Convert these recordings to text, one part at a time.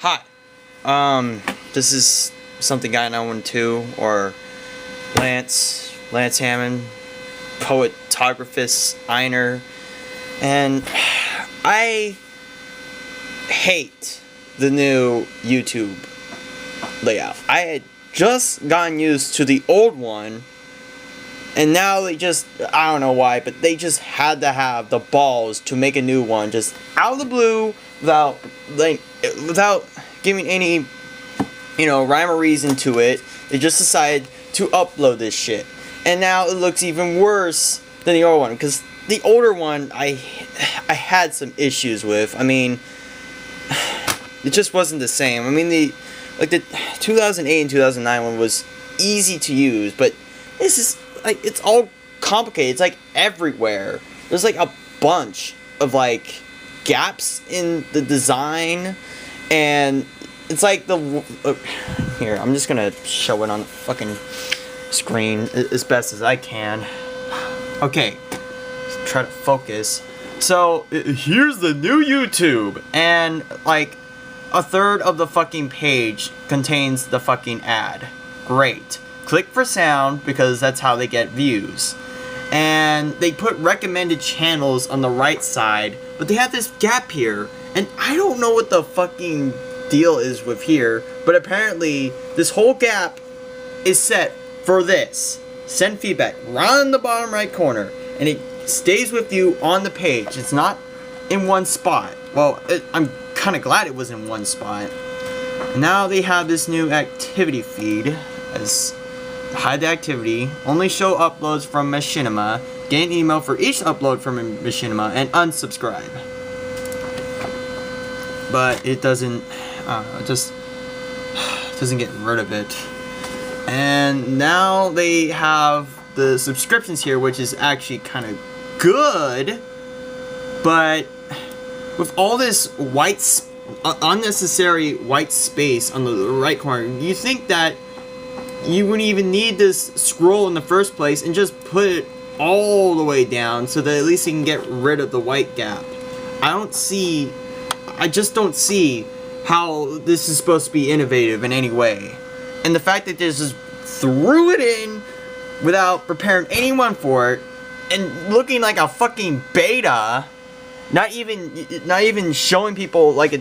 Hi. This is something guy 912 or Lance Hammond, poetographist, Einer, and I hate the new YouTube layout. I had just gotten used to the old one, and now they just, I don't know why, but they just had to have the balls to make a new one just out of the blue without giving any, rhyme or reason to it. They just decided to upload this shit. And now it looks even worse than the old one, because the older one I had some issues with. I mean, it just wasn't the same. I mean, the 2008 and 2009 one was easy to use, but this is like, it's all complicated. It's like everywhere. There's like a bunch of like gaps in the design, and it's like here, I'm just gonna show it on the fucking screen as best as I can. Okay, let's try to focus. So here's the new YouTube, and like a third of the fucking page contains the fucking ad. Great. Click for sound because that's how they get views. And they put recommended channels on the right side, but they have this gap here, and I don't know what the fucking deal is with here, but apparently this whole gap is set for this. Send feedback right in the bottom right corner, and it stays with you on the page. It's not in one spot. Well, I'm kind of glad it was in one spot. Now they have this new activity feed as hide the activity, only show uploads from Machinima, get an email for each upload from Machinima, and unsubscribe. But it doesn't, it just doesn't get rid of it. And now they have the subscriptions here, which is actually kind of good, but with all this unnecessary white space on the right corner, you think that you wouldn't even need this scroll in the first place and just put it all the way down so that at least you can get rid of the white gap. I just don't see how this is supposed to be innovative in any way. And the fact that they just threw it in without preparing anyone for it and looking like a fucking beta, not even showing people like a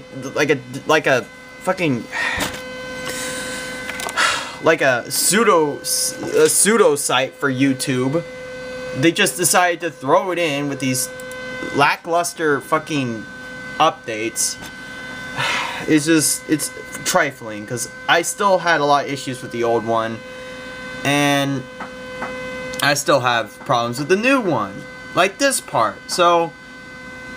fucking like a pseudo site for YouTube. They just decided to throw it in with these lackluster fucking updates. It's trifling, because I still had a lot of issues with the old one, and I still have problems with the new one, like this part. So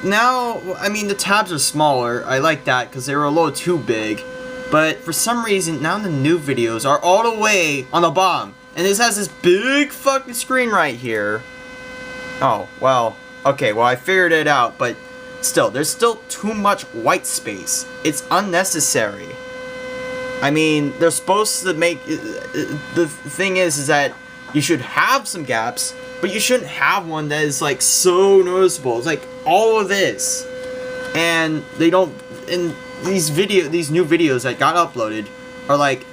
now, I mean, the tabs are smaller. I like that because they were a little too big. But for some reason, now the new videos are all the way on the bottom. And this has this big fucking screen right here. Oh, well, okay, well, I figured it out, but still, there's still too much white space. It's unnecessary. I mean, they're supposed to make, the thing is that you should have some gaps, but you shouldn't have one that is like so noticeable. It's like all of this. And they don't, and these new videos that got uploaded are like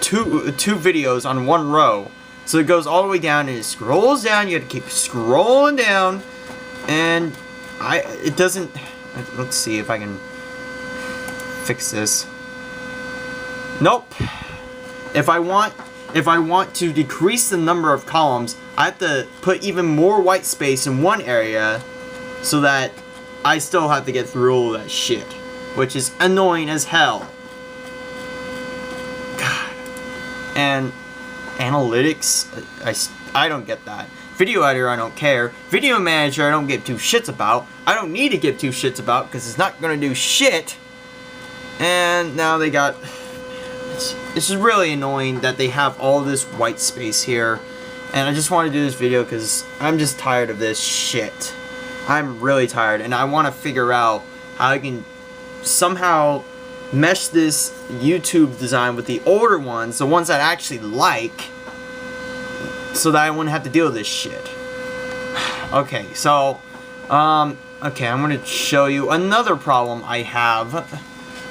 two videos on one row. So it goes all the way down and it scrolls down. You have to keep scrolling down, and it doesn't. Let's see if I can fix this. Nope. If I want to decrease the number of columns, I have to put even more white space in one area, so that I still have to get through all that shit, which is annoying as hell. God. And analytics, I don't get that. Video editor, I don't care. Video manager, I don't give two shits about. I don't need to give two shits about because it's not gonna do shit. And now they got, it's just really annoying that they have all this white space here. And I just want to do this video because I'm just tired of this shit. I'm really tired, and I want to figure out how I can somehow mesh this YouTube design with the older ones, the ones that I actually like, so that I wouldn't have to deal with this shit. Okay, so, okay, I'm going to show you another problem I have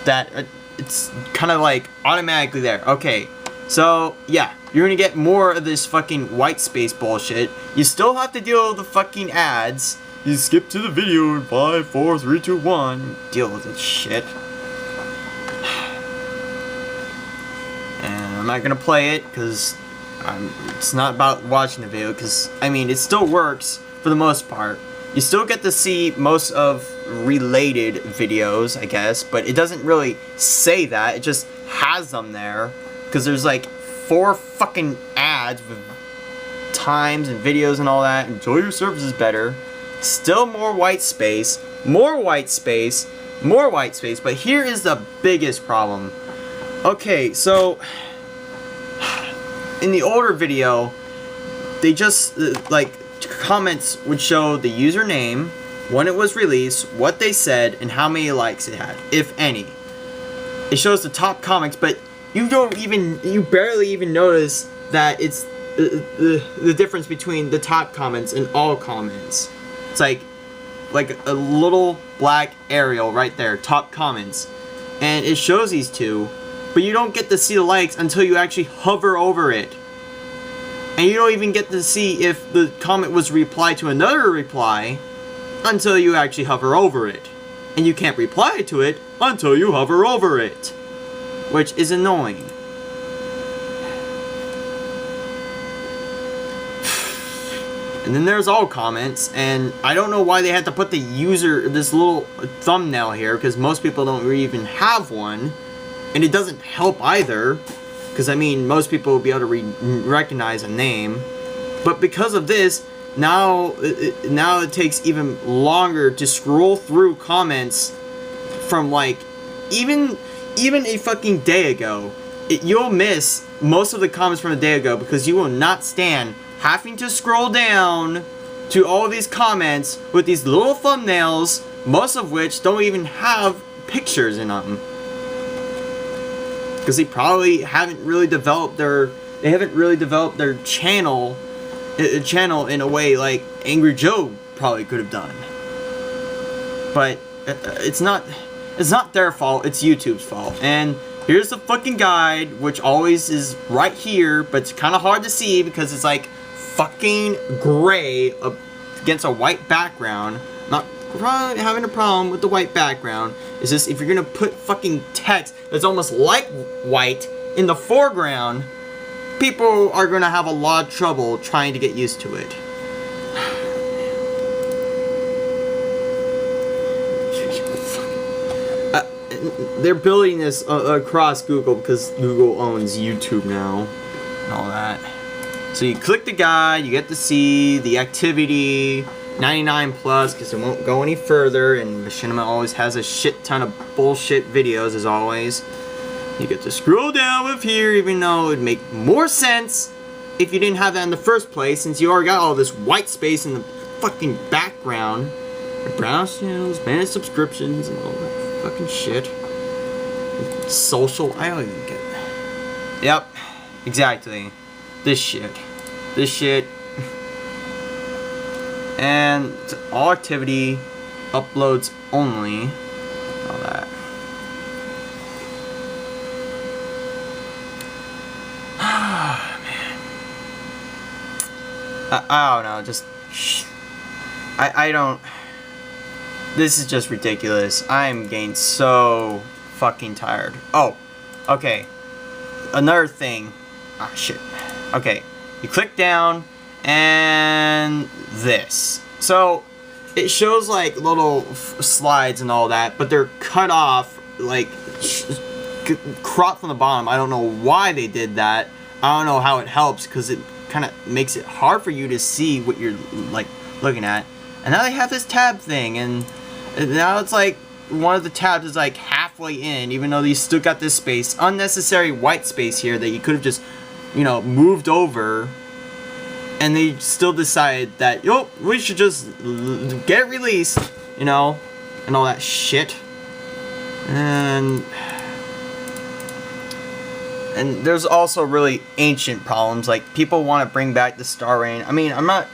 that it's kind of like automatically there. Okay, so yeah, you're gonna get more of this fucking white space bullshit. You still have to deal with the fucking ads. You skip to the video in 5, 4, 3, 2, 1. Deal with this shit. And I'm not gonna play it because it's not about watching the video. Because I mean, it still works for the most part. You still get to see most of related videos, I guess, but it doesn't really say that. It just has them there because there's like 4 fucking ads with times and videos and all that. Enjoy your services better. Still more white space, more white space, more white space. But here is the biggest problem. Okay, so in the older video, they just like comments would show the username, when it was released, what they said, and how many likes it had, if any. It shows the top comments, but you barely even notice that it's the difference between the top comments and all comments. It's like a little black Arial right there, top comments, and it shows these two, but you don't get to see the likes until you actually hover over it. And you don't even get to see if the comment was replied to another reply until you actually hover over it. And you can't reply to it until you hover over it, which is annoying. And then there's all comments, and I don't know why they had to put this little thumbnail here, because most people don't really even have one, and it doesn't help either, because I mean, most people will be able to recognize a name, but because of this, now it takes even longer to scroll through comments from like even a fucking day ago. You'll miss most of the comments from a day ago because you will not stand having to scroll down to all of these comments with these little thumbnails, most of which don't even have pictures in them. Because they probably haven't really developed their channel in a way like Angry Joe probably could have done. But it's not their fault, it's YouTube's fault. And here's the fucking guide, which always is right here, but it's kind of hard to see because it's like fucking gray against a white background. Not having a problem with the white background. It's just if you're gonna put fucking text that's almost like white in the foreground, people are gonna have a lot of trouble trying to get used to it. They're building this across Google because Google owns YouTube now and all that. So you click the guide, you get to see the activity, 99 plus, because it won't go any further, and Machinima always has a shit ton of bullshit videos as always. You get to scroll down with here, even though it would make more sense if you didn't have that in the first place, since you already got all this white space in the fucking background. Browse channels, manage subscriptions, and all that fucking shit. Social, I don't even get it. Yep, exactly. This shit. And it's all activity, uploads only, all that. Man. I don't know, just... I don't... This is just ridiculous. I'm getting so fucking tired. Oh, okay. Another thing. Ah, shit. Okay, you click down, and this. So, it shows like little slides and all that, but they're cut off, like, cropped from the bottom. I don't know why they did that. I don't know how it helps, because it kind of makes it hard for you to see what you're, like, looking at. And now they have this tab thing, and now it's like, one of the tabs is like halfway in, even though you still got this space, unnecessary white space here that you could have just, you know, moved over, and they still decided that, yo, we should just get it released, you know, and all that shit. And there's also really ancient problems, like people want to bring back the star rating. I mean, I'm not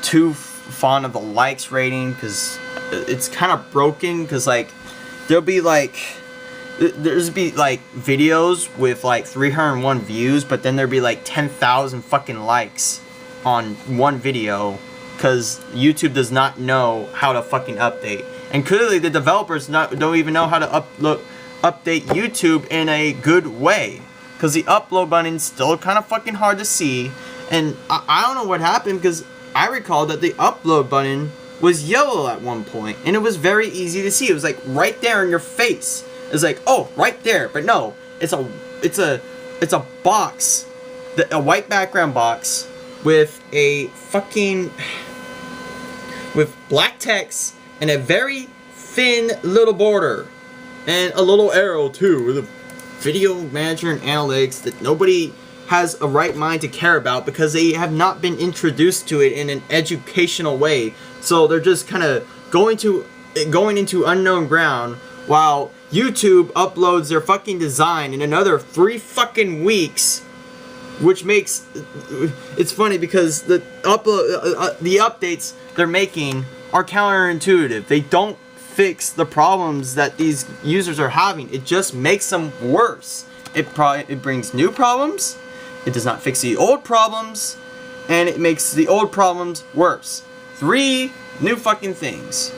too fond of the likes rating because it's kind of broken, because like there'll be like, there's be like videos with like 301 views, but then there'd be like 10,000 fucking likes on one video, because YouTube does not know how to fucking update. And clearly the developers don't even know how to update YouTube in a good way, because the upload button's still kind of fucking hard to see. And I don't know what happened, because I recall that the upload button was yellow at one point, and it was very easy to see. It was like right there in your face. It's like, oh, right there. But no, it's a box, a white background box with a fucking, with black text and a very thin little border and a little arrow too, with a video manager and analytics that nobody has a right mind to care about, because they have not been introduced to it in an educational way. So they're just kind of going into unknown ground, while YouTube uploads their fucking design in another 3 fucking weeks, which makes it's funny because the updates they're making are counterintuitive. They don't fix the problems that these users are having. It just makes them worse. It brings new problems. It does not fix the old problems, and it makes the old problems worse. 3 new fucking things.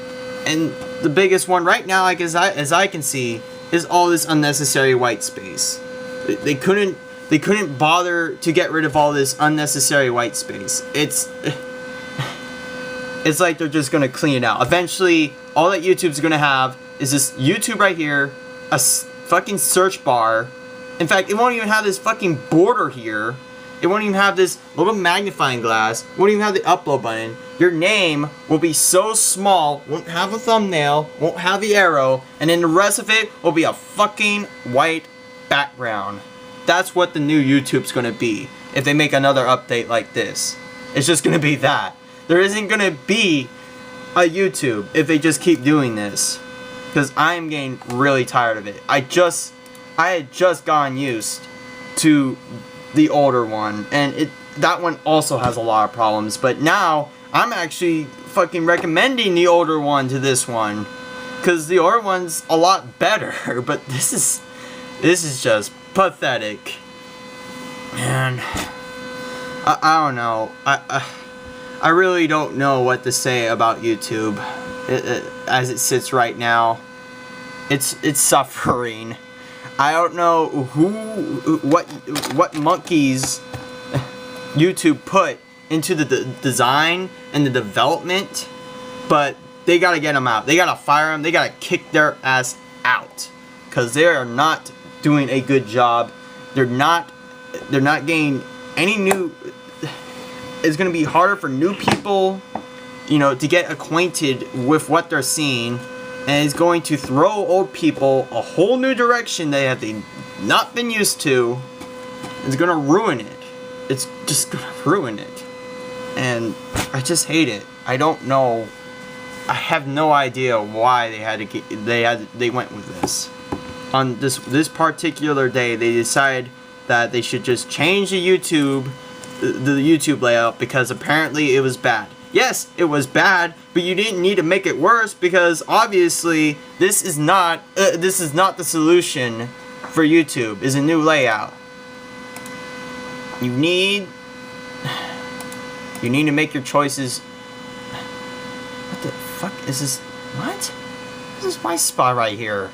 And the biggest one right now, like as I can see, is all this unnecessary white space. They couldn't bother to get rid of all this unnecessary white space. It's like they're just gonna clean it out. Eventually, all that YouTube's gonna have is this YouTube right here, a fucking search bar. In fact, it won't even have this fucking border here. It won't even have this little magnifying glass. It won't even have the upload button. Your name will be so small, won't have a thumbnail, won't have the arrow, and then the rest of it will be a fucking white background. That's what the new YouTube's gonna be if they make another update like this. It's just gonna be that. There isn't gonna be a YouTube if they just keep doing this, because I'm getting really tired of it. I had just gotten used to the older one, and that one also has a lot of problems, but now I'm actually fucking recommending the older one to this one, because the older one's a lot better. But this is just pathetic, and I don't know. I really don't know what to say about YouTube as it sits right now. It's suffering. I don't know what monkeys YouTube put into the design and the development, but they gotta get them out. They gotta fire them. They gotta kick their ass out, because they are not doing a good job. They're not getting any new. It's gonna be harder for new people, to get acquainted with what they're seeing. And it's going to throw old people a whole new direction they have not been used to. It's gonna ruin it. It's just gonna ruin it. And I just hate it. I don't know. I have no idea why they went with this. On this particular day, they decided that they should just change the YouTube layout, because apparently it was bad. Yes, it was bad, but you didn't need to make it worse, because obviously this is not the solution for YouTube. Is a new layout. You need to make your choices. What the fuck is this? What? This is my spot right here.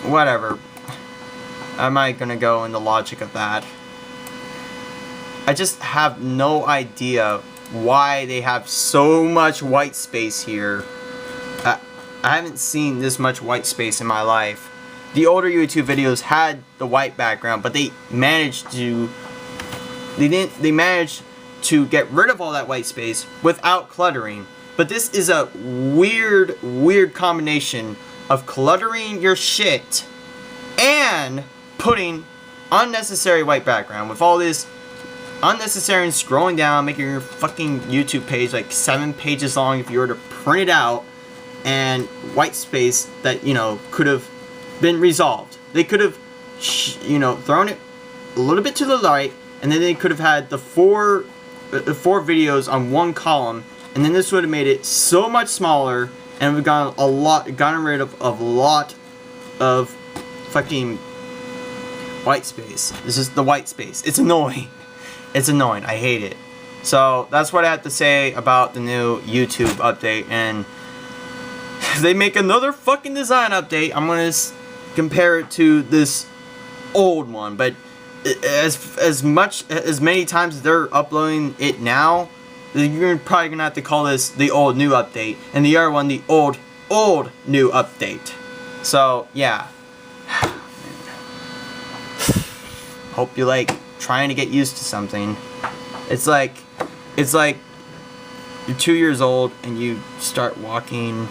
Whatever. I'm not gonna go in the logic of that. I just have no idea why they have so much white space here. I haven't seen this much white space in my life. The older YouTube videos had the white background, but they managed to get rid of all that white space without cluttering. But this is a weird combination of cluttering your shit and putting unnecessary white background with all this unnecessary scrolling down, making your fucking YouTube page like 7 pages long if you were to print it out, and white space that could have been resolved. They could have thrown it a little bit to the right, and then they could have had the four videos on one column, and then this would have made it so much smaller, and we've gotten rid of a lot of fucking whitespace. This is the whitespace. It's annoying. It's annoying. I hate it. So that's what I have to say about the new YouTube update. And if they make another fucking design update, I'm gonna compare it to this old one. But as many times as they're uploading it now, you're probably gonna have to call this the old new update, and the other one the old new update. So yeah. Hope you like trying to get used to something. It's like you're 2 years old and you start walking.